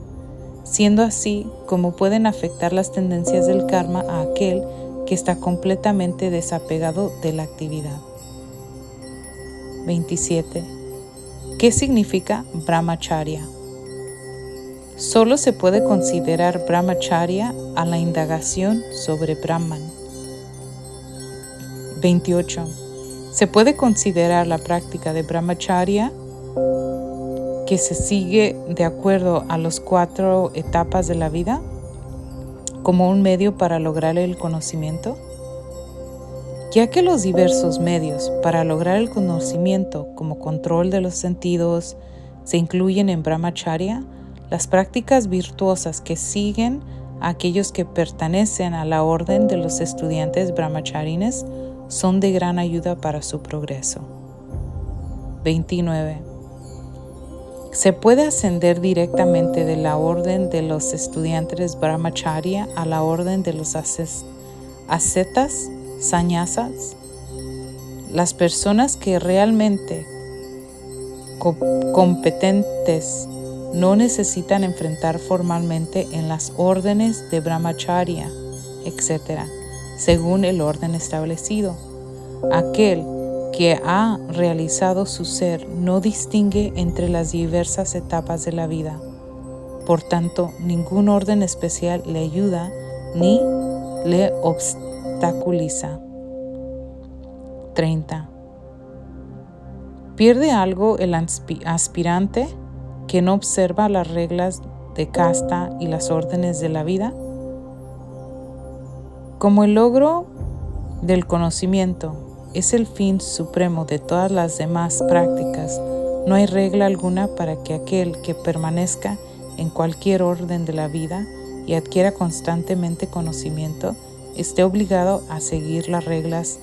siendo así como pueden afectar las tendencias del karma a aquel que está completamente desapegado de la actividad. 27. ¿Qué significa brahmacharya? Solo se puede considerar brahmacharya a la indagación sobre Brahman. 28. ¿Se puede considerar la práctica de brahmacharya que se sigue de acuerdo a las 4 etapas de la vida como un medio para lograr el conocimiento? Ya que los diversos medios para lograr el conocimiento, como control de los sentidos, se incluyen en brahmacharya, las prácticas virtuosas que siguen a aquellos que pertenecen a la orden de los estudiantes brahmacharines son de gran ayuda para su progreso. 29. Se puede ascender directamente de la orden de los estudiantes brahmacharya a la orden de los ascetas, sannyasas. Las personas que realmente competentes no necesitan enfrentar formalmente en las órdenes de brahmacharya, etc., según el orden establecido. Aquel que ha realizado su ser no distingue entre las diversas etapas de la vida. Por tanto, ningún orden especial le ayuda ni le obstaculiza. 30. ¿Pierde algo el aspirante que no observa las reglas de casta y las órdenes de la vida? Como el logro del conocimiento es el fin supremo de todas las demás prácticas, no hay regla alguna para que aquel que permanezca en cualquier orden de la vida y adquiera constantemente conocimiento esté obligado a seguir las reglas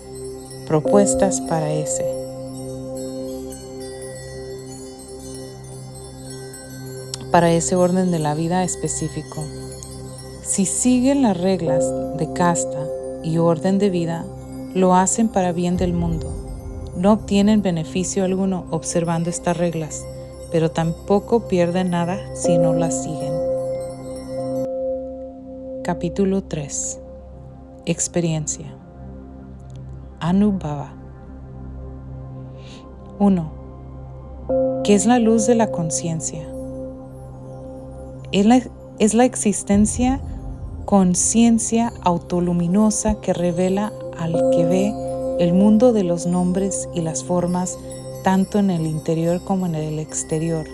propuestas para ese orden de la vida específico. Si siguen las reglas de casta y orden de vida, lo hacen para bien del mundo. No obtienen beneficio alguno observando estas reglas, pero tampoco pierden nada si no las siguen. Capítulo 3. Experiencia. Anubhava. 1. ¿Qué es la luz de la conciencia? Es la existencia conciencia autoluminosa que revela al que ve el mundo de los nombres y las formas tanto en el interior como en el exterior.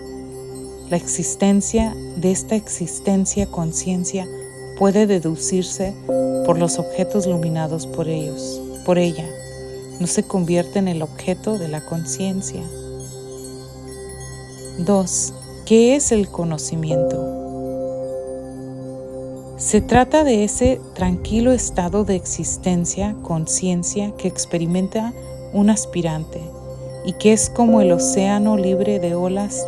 La existencia de esta existencia conciencia puede deducirse por los objetos iluminados por ella. No se convierte en el objeto de la conciencia. 2. ¿Qué es el conocimiento? Se trata de ese tranquilo estado de existencia, conciencia que experimenta un aspirante y que es como el océano libre de olas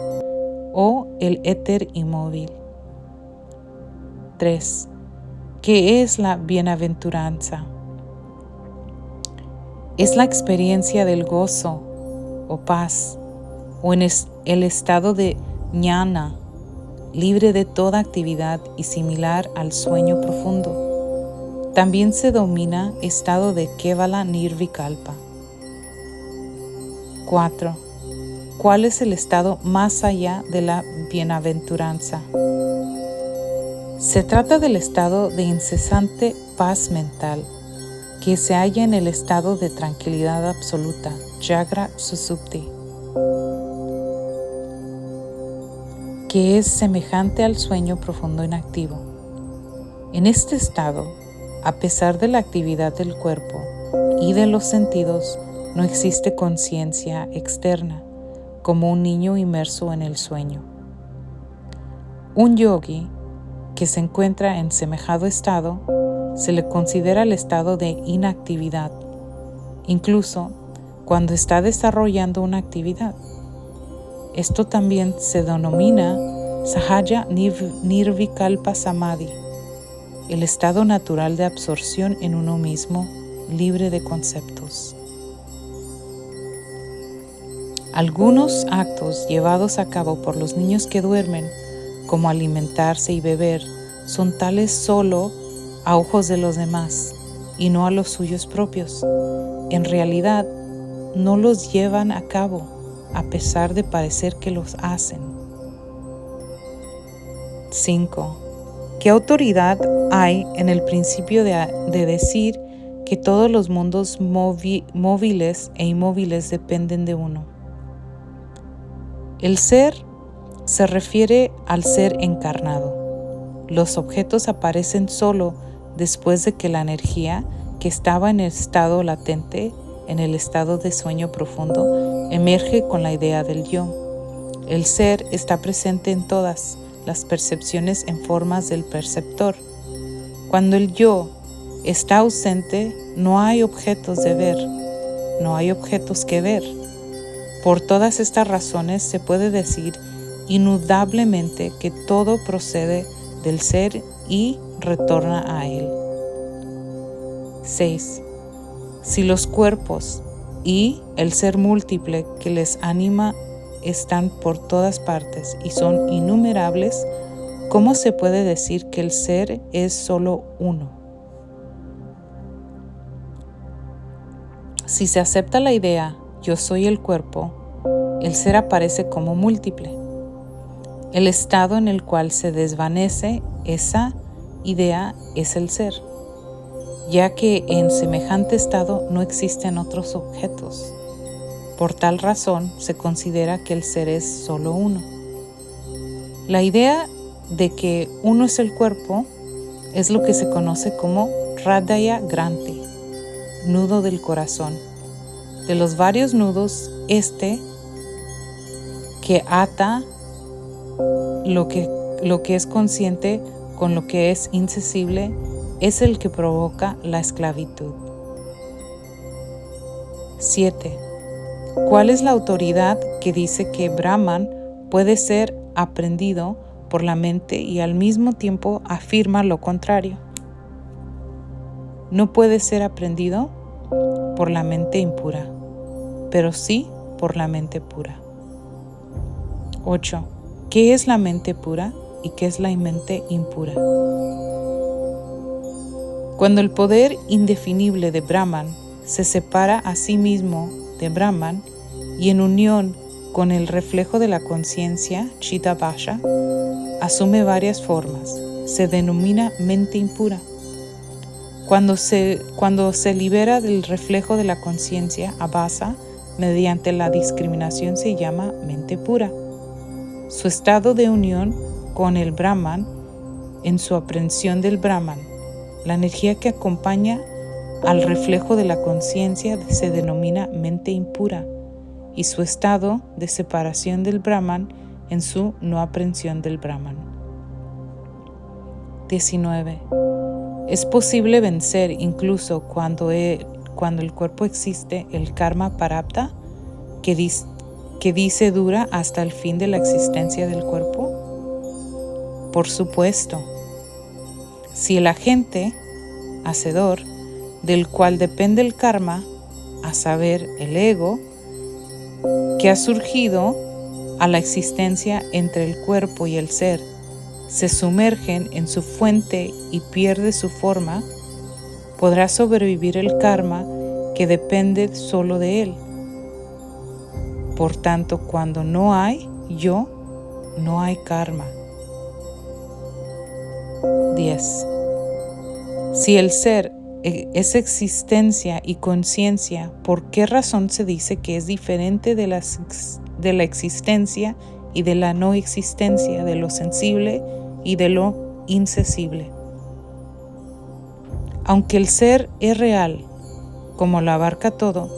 o el éter inmóvil. 3. ¿Qué es la bienaventuranza? Es la experiencia del gozo o paz, o en el estado de jnana, libre de toda actividad y similar al sueño profundo. También se denomina estado de Kevala Nirvikalpa. 4. ¿Cuál es el estado más allá de la bienaventuranza? Se trata del estado de incesante paz mental, que se halla en el estado de tranquilidad absoluta, Jagra Susupti, que es semejante al sueño profundo inactivo. En este estado, a pesar de la actividad del cuerpo y de los sentidos, no existe conciencia externa, como un niño inmerso en el sueño. Un yogi que se encuentra en semejado estado se le considera el estado de inactividad, incluso cuando está desarrollando una actividad. Esto también se denomina Sahaja Nirvikalpa Samadhi, el estado natural de absorción en uno mismo, libre de conceptos. Algunos actos llevados a cabo por los niños que duermen, como alimentarse y beber, son tales solo a ojos de los demás y no a los suyos propios. En realidad, no los llevan a cabo, a pesar de parecer que los hacen. 5. ¿Qué autoridad hay en el principio de decir que todos los mundos móviles e inmóviles dependen de uno? El ser se refiere al ser encarnado. Los objetos aparecen solo después de que la energía que estaba en el estado latente, en el estado de sueño profundo, emerge con la idea del yo. El ser está presente en todas las percepciones en formas del perceptor. Cuando el yo está ausente, no hay objetos de ver, no hay objetos que ver. Por todas estas razones se puede decir indudablemente que todo procede del ser y retorna a él. 6. Si los cuerpos y el ser múltiple que les anima están por todas partes y son innumerables, ¿cómo se puede decir que el ser es solo uno? Si se acepta la idea yo soy el cuerpo, el ser aparece como múltiple. El estado en el cual se desvanece esa idea es el ser, ya que en semejante estado no existen otros objetos. Por tal razón se considera que el ser es solo uno. La idea de que uno es el cuerpo es lo que se conoce como Hridaya Granthi, nudo del corazón. De los varios nudos, que ata lo que es consciente con lo que es insensible, es el que provoca la esclavitud. 7. ¿Cuál es la autoridad que dice que Brahman puede ser aprendido por la mente y al mismo tiempo afirma lo contrario? No puede ser aprendido por la mente impura, pero sí por la mente pura. 8. ¿Qué es la mente pura y qué es la mente impura? Cuando el poder indefinible de Brahman se separa a sí mismo de Brahman y en unión con el reflejo de la conciencia, Chidabhasha, asume varias formas, se denomina mente impura. Cuando se libera del reflejo de la conciencia, Abhasa, mediante la discriminación se llama mente pura. Su estado de unión con el Brahman en su aprehensión del Brahman, la energía que acompaña al reflejo de la conciencia se denomina mente impura y su estado de separación del Brahman en su no aprehensión del Brahman. 19. Es posible vencer incluso cuando el cuerpo existe el karma parapta, que que dice dura hasta el fin de la existencia del cuerpo? Por supuesto. Si el agente, hacedor, del cual depende el karma, a saber, el ego, que ha surgido a la existencia entre el cuerpo y el ser, se sumergen en su fuente y pierde su forma, podrá sobrevivir el karma que depende solo de él. Por tanto, cuando no hay yo, no hay karma. 10. Si el ser es existencia y conciencia, ¿por qué razón se dice que es diferente de la existencia y de la no existencia, de lo sensible y de lo insensible? Aunque el ser es real, como lo abarca todo,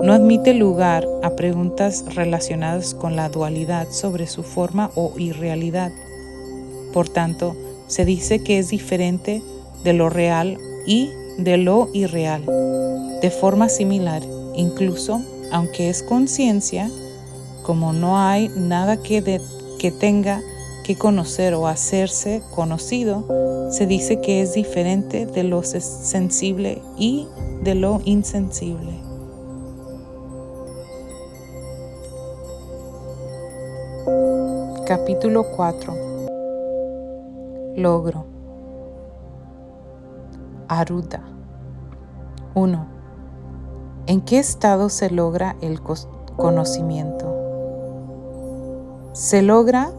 no admite lugar a preguntas relacionadas con la dualidad sobre su forma o irrealidad. Por tanto, se dice que es diferente de lo real y de lo irreal, de forma similar, incluso aunque es conciencia, como no hay nada que tenga que conocer o hacerse conocido, se dice que es diferente de lo sensible y de lo insensible. Capítulo 4. Logro. Aruda. 1. ¿En qué estado se logra el conocimiento? Se logra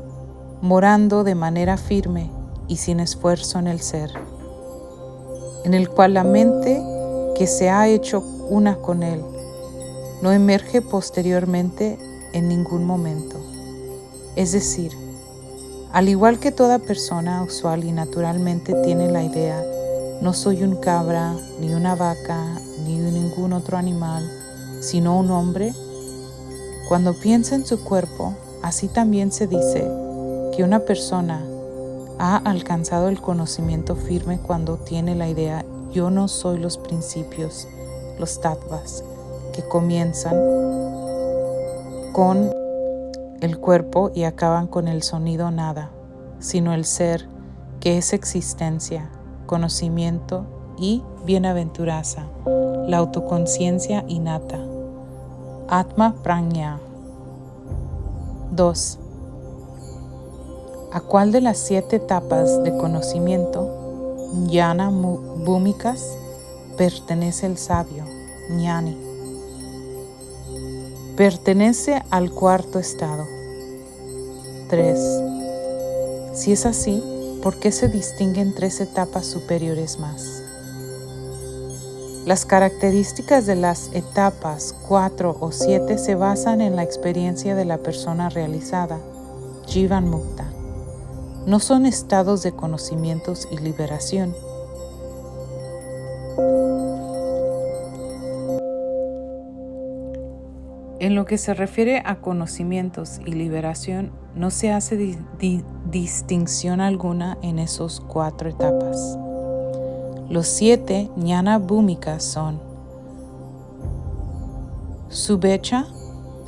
morando de manera firme y sin esfuerzo en el ser, en el cual la mente que se ha hecho una con él no emerge posteriormente en ningún momento. Es decir, al igual que toda persona usual y naturalmente tiene la idea, no soy un cabra, ni una vaca, ni ningún otro animal, sino un hombre, cuando piensa en su cuerpo, así también se dice que una persona ha alcanzado el conocimiento firme cuando tiene la idea, yo no soy los principios, los tattvas, que comienzan con el cuerpo y acaban con el sonido nada, sino el ser que es existencia, conocimiento y bienaventuranza, la autoconciencia innata, Atma Prajna. 2. ¿A cuál de las 7 etapas de conocimiento, jnana bhúmicas, pertenece el sabio, jnani? Pertenece al 4º estado. 3. Si es así, ¿por qué se distinguen 3 etapas superiores más? Las características de las etapas 4 o 7 se basan en la experiencia de la persona realizada, Jivan Mukta. No son estados de conocimientos y liberación. En lo que se refiere a conocimientos y liberación, no se hace distinción alguna en esos 4 etapas. Los 7 jnana bhúmicas son Subhecha,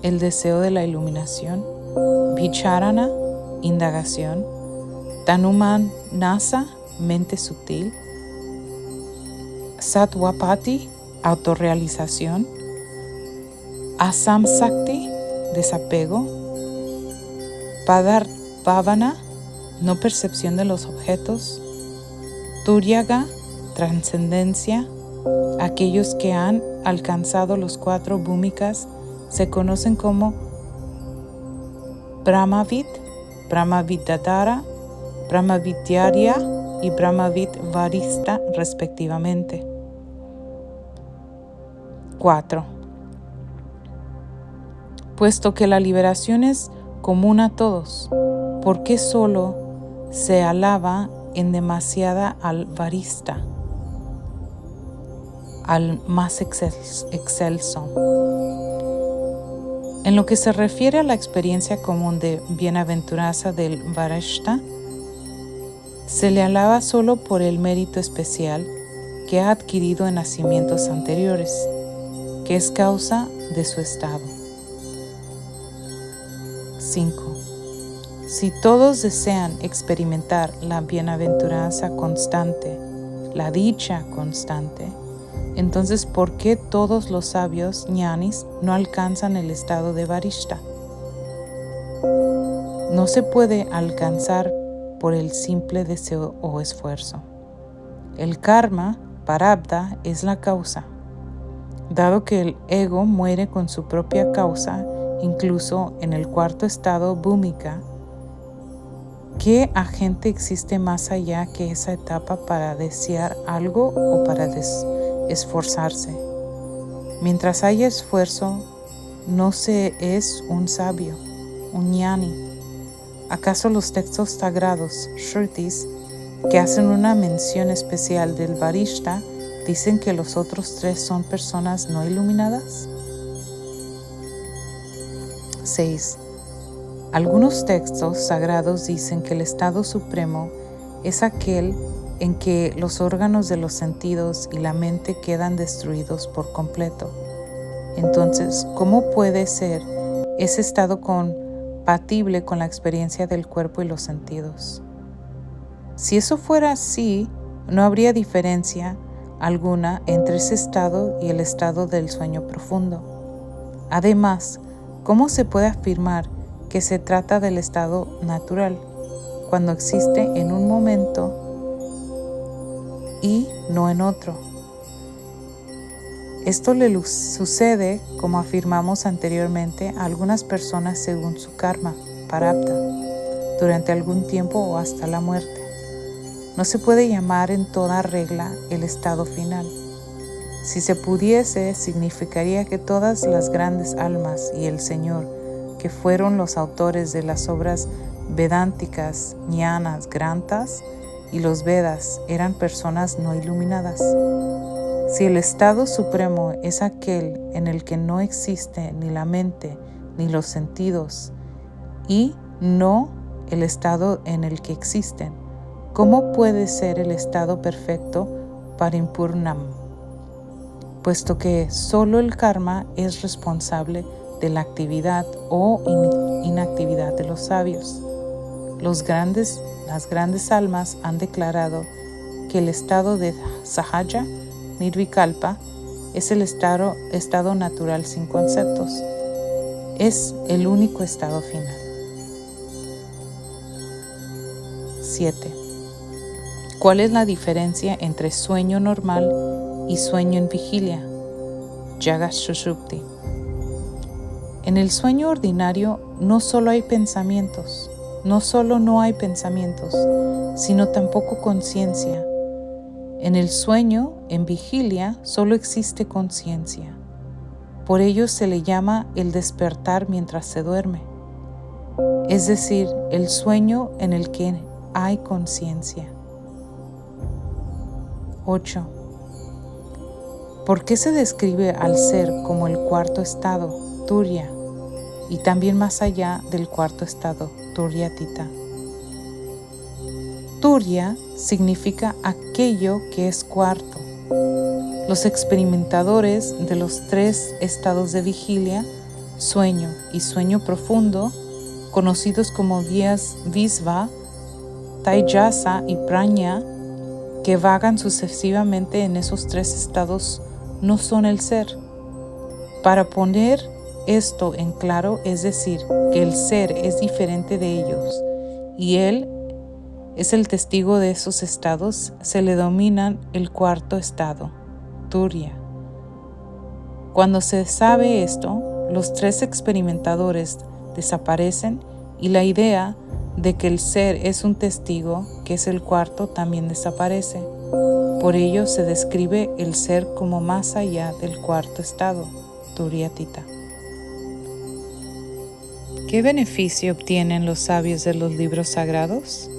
el deseo de la iluminación; Vicharana, indagación; Tanumanasa, mente sutil; Sattvapati, autorrealización; Asamsakti, desapego; Padarpavana, no percepción de los objetos; Turyaga, trascendencia. Aquellos que han alcanzado los 4 bhúmicas se conocen como Brahmavid, Brahmavidyadhara, Brahmavidyarya y Brahmavidvarista respectivamente. 4. Puesto que la liberación es común a todos, ¿por qué solo se alaba en demasiada al varista, al más excelso? En lo que se refiere a la experiencia común de bienaventuranza del varishta, se le alaba solo por el mérito especial que ha adquirido en nacimientos anteriores, que es causa de su estado. 5. Si todos desean experimentar la bienaventuranza constante, la dicha constante, entonces ¿por qué todos los sabios ñanis no alcanzan el estado de varishta? No se puede alcanzar por el simple deseo o esfuerzo. El karma, prarabdha, es la causa. Dado que el ego muere con su propia causa, incluso en el cuarto estado bhúmica, ¿qué agente existe más allá que esa etapa para desear algo o para esforzarse? Mientras haya esfuerzo, no se es un sabio, un ñani. ¿Acaso los textos sagrados, shrutis, que hacen una mención especial del varishta, dicen que los otros tres son personas no iluminadas? 6. Algunos textos sagrados dicen que el estado supremo es aquel en que los órganos de los sentidos y la mente quedan destruidos por completo. Entonces, ¿cómo puede ser ese estado compatible con la experiencia del cuerpo y los sentidos? Si eso fuera así, no habría diferencia alguna entre ese estado y el estado del sueño profundo. Además, ¿cómo se puede afirmar que se trata del estado natural cuando existe en un momento y no en otro? Esto le sucede, como afirmamos anteriormente, a algunas personas según su karma, prarabdha, durante algún tiempo o hasta la muerte. No se puede llamar en toda regla el estado final. Si se pudiese, significaría que todas las grandes almas y el Señor, que fueron los autores de las obras vedánticas, ñanas, granthas y los Vedas, eran personas no iluminadas. Si el estado supremo es aquel en el que no existe ni la mente ni los sentidos y no el estado en el que existen, ¿cómo puede ser el estado perfecto Parimpurnam? Puesto que solo el karma es responsable de la actividad o inactividad de los sabios. Las grandes almas han declarado que el estado de sahaja, nirvikalpa, es el estado natural sin conceptos. Es el único estado final. 7. ¿Cuál es la diferencia entre sueño normal y sueño en vigilia? Jagat Sushupti. En el sueño ordinario no solo hay pensamientos, sino tampoco conciencia. En el sueño, en vigilia, solo existe conciencia. Por ello se le llama el despertar mientras se duerme, es decir, el sueño en el que hay conciencia. 8. ¿Por qué se describe al ser como el cuarto estado, Turiya, y también más allá del cuarto estado, Turyatita? Turiya significa aquello que es cuarto. Los experimentadores de los tres estados de vigilia, sueño y sueño profundo, conocidos como Visva, Taijasa y Prajna, que vagan sucesivamente en esos tres estados, no son el ser. Para poner esto en claro, es decir, que el ser es diferente de ellos y él es el testigo de esos estados, se le denomina el cuarto estado, Turiya. Cuando se sabe esto, los tres experimentadores desaparecen y la idea de que el ser es un testigo, que es el cuarto, también desaparece. Por ello se describe el ser como más allá del cuarto estado, Turyatita. ¿Qué beneficio obtienen los sabios de los libros sagrados?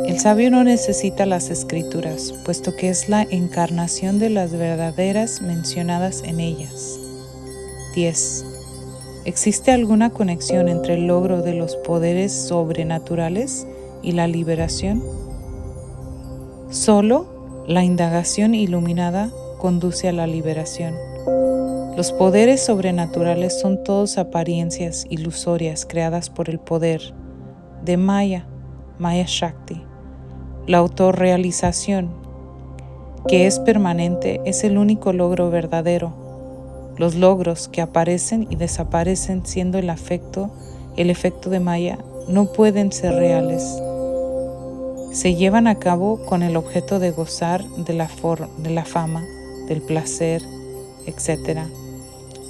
El sabio no necesita las escrituras, puesto que es la encarnación de las verdaderas mencionadas en ellas. 10. ¿Existe alguna conexión entre el logro de los poderes sobrenaturales y la liberación? Solo la indagación iluminada conduce a la liberación. Los poderes sobrenaturales son todos apariencias ilusorias creadas por el poder de Maya Shakti. La autorrealización, que es permanente, es el único logro verdadero. Los logros que aparecen y desaparecen siendo el efecto de Maya no pueden ser reales. Se llevan a cabo con el objeto de gozar de la fama, del placer, etc.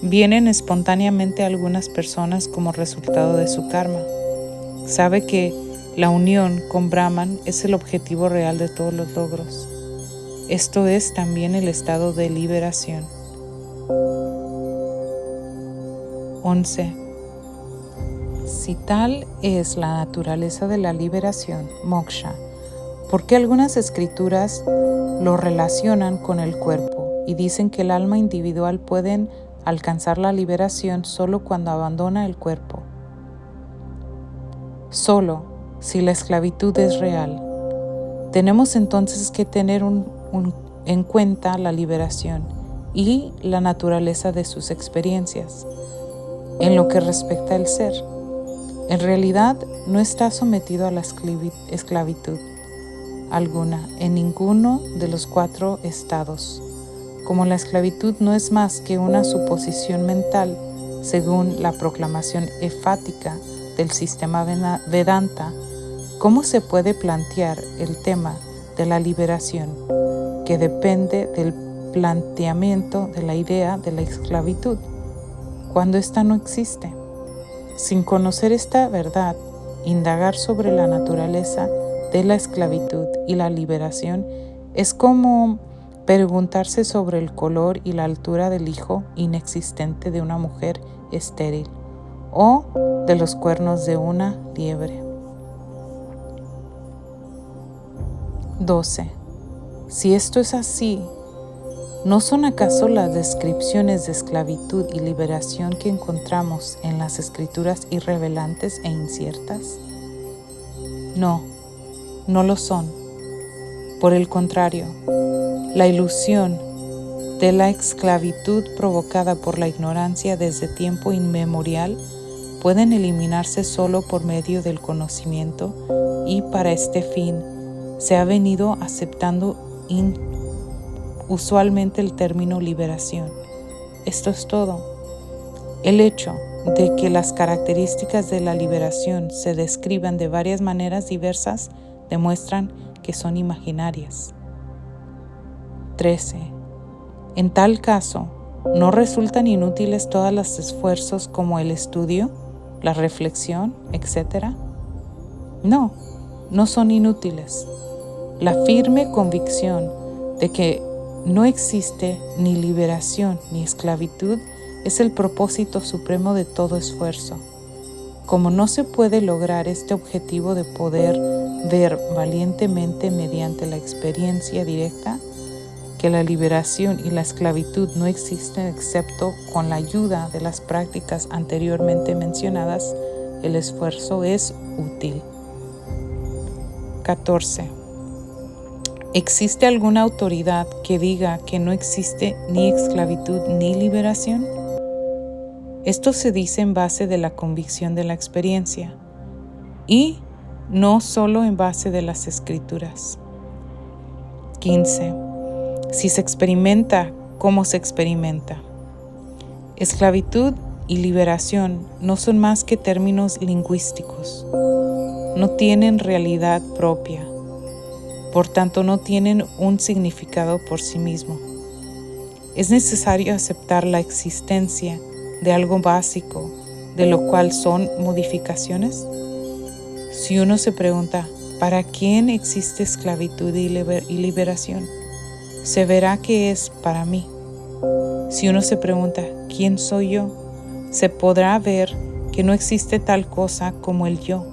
Vienen espontáneamente a algunas personas como resultado de su karma. Sabe que la unión con Brahman es el objetivo real de todos los logros. Esto es también el estado de liberación. 11. Si tal es la naturaleza de la liberación, moksha, ¿por qué algunas escrituras lo relacionan con el cuerpo y dicen que el alma individual puede alcanzar la liberación solo cuando abandona el cuerpo? Solo si la esclavitud es real. Tenemos entonces que tener en cuenta la liberación y la naturaleza de sus experiencias. En lo que respecta al ser, en realidad no está sometido a la esclavitud alguna en ninguno de los 4 estados. Como la esclavitud no es más que una suposición mental, según la proclamación enfática del sistema Vedanta, ¿cómo se puede plantear el tema de la liberación, que depende del planteamiento de la idea de la esclavitud, cuando ésta no existe? Sin conocer esta verdad, indagar sobre la naturaleza de la esclavitud y la liberación es como preguntarse sobre el color y la altura del hijo inexistente de una mujer estéril o de los cuernos de una liebre. 12. Si esto es así, ¿no son acaso las descripciones de esclavitud y liberación que encontramos en las escrituras irrelevantes e inciertas? No, no lo son. Por el contrario, la ilusión de la esclavitud provocada por la ignorancia desde tiempo inmemorial pueden eliminarse solo por medio del conocimiento, y para este fin se ha venido aceptando usualmente el término liberación. Esto es todo. El hecho de que las características de la liberación se describan de varias maneras diversas demuestran que son imaginarias. 13. En tal caso, ¿no resultan inútiles todos los esfuerzos como el estudio, la reflexión, etc.? No, no son inútiles. La firme convicción de que no existe ni liberación ni esclavitud es el propósito supremo de todo esfuerzo. Como no se puede lograr este objetivo de poder ver valientemente mediante la experiencia directa que la liberación y la esclavitud no existen excepto con la ayuda de las prácticas anteriormente mencionadas, el esfuerzo es útil. 14. ¿Existe alguna autoridad que diga que no existe ni esclavitud ni liberación? Esto se dice en base de la convicción de la experiencia y no solo en base de las escrituras. 15. Si se experimenta, ¿cómo se experimenta? Esclavitud y liberación no son más que términos lingüísticos. No tienen realidad propia. Por tanto, no tienen un significado por sí mismo. Es necesario aceptar la existencia de algo básico, de lo cual son modificaciones. Si uno se pregunta, ¿para quién existe esclavitud y liberación? Se verá que es para mí. Si uno se pregunta, ¿quién soy yo? Se podrá ver que no existe tal cosa como el yo.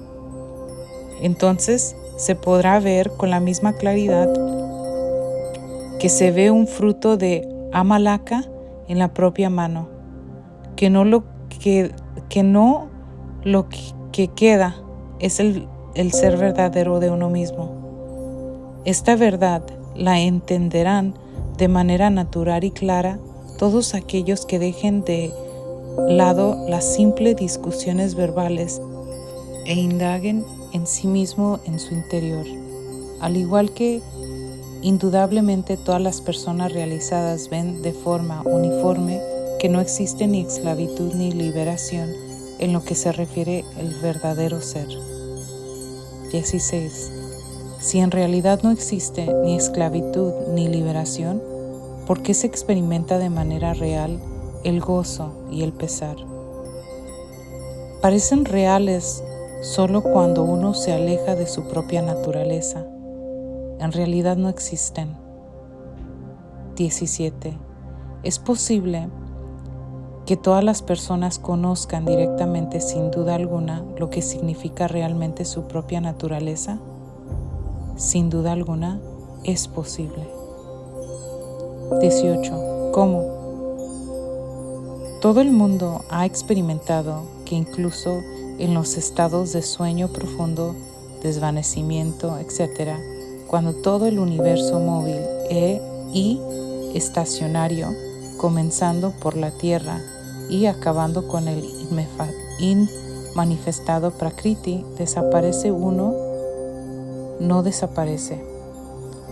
Entonces, se podrá ver con la misma claridad que se ve un fruto de amalaka en la propia mano, que no lo que queda es el ser verdadero de uno mismo. Esta verdad la entenderán de manera natural y clara todos aquellos que dejen de lado las simples discusiones verbales e indaguen en sí mismo en su interior. Al igual que indudablemente todas las personas realizadas ven de forma uniforme que no existe ni esclavitud ni liberación en lo que se refiere al verdadero ser. 16. Si en realidad no existe ni esclavitud ni liberación, ¿por qué se experimenta de manera real el gozo y el pesar? Parecen reales solo cuando uno se aleja de su propia naturaleza. En realidad no existen. 17. Es posible que todas las personas conozcan directamente, sin duda alguna, lo que significa realmente su propia naturaleza. Sin duda alguna, es posible. 18. ¿Cómo? Todo el mundo ha experimentado que incluso en los estados de sueño profundo, desvanecimiento, etc., cuando todo el universo móvil y estacionario, comenzando por la Tierra y acabando con el inmanifestado Prakriti, desaparece uno, no desaparece.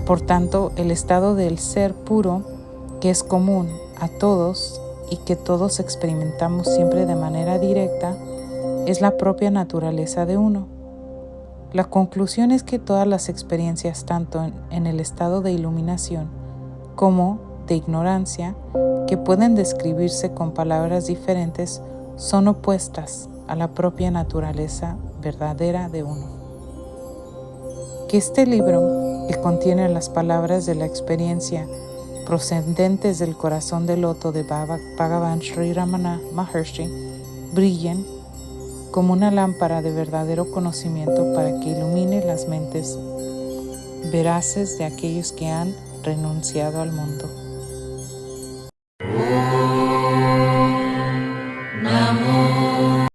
Por tanto, el estado del ser puro, que es común a todos y que todos experimentamos siempre de manera directa, es la propia naturaleza de uno. La conclusión es que todas las experiencias, tanto en el estado de iluminación como de ignorancia, que pueden describirse con palabras diferentes, son opuestas a la propia naturaleza verdadera de uno. Que este libro, que contiene las palabras de la experiencia procedentes del corazón del loto de Bhagavan Sri Ramana Maharshi, brillen como una lámpara de verdadero conocimiento para que ilumine las mentes veraces de aquellos que han renunciado al mundo.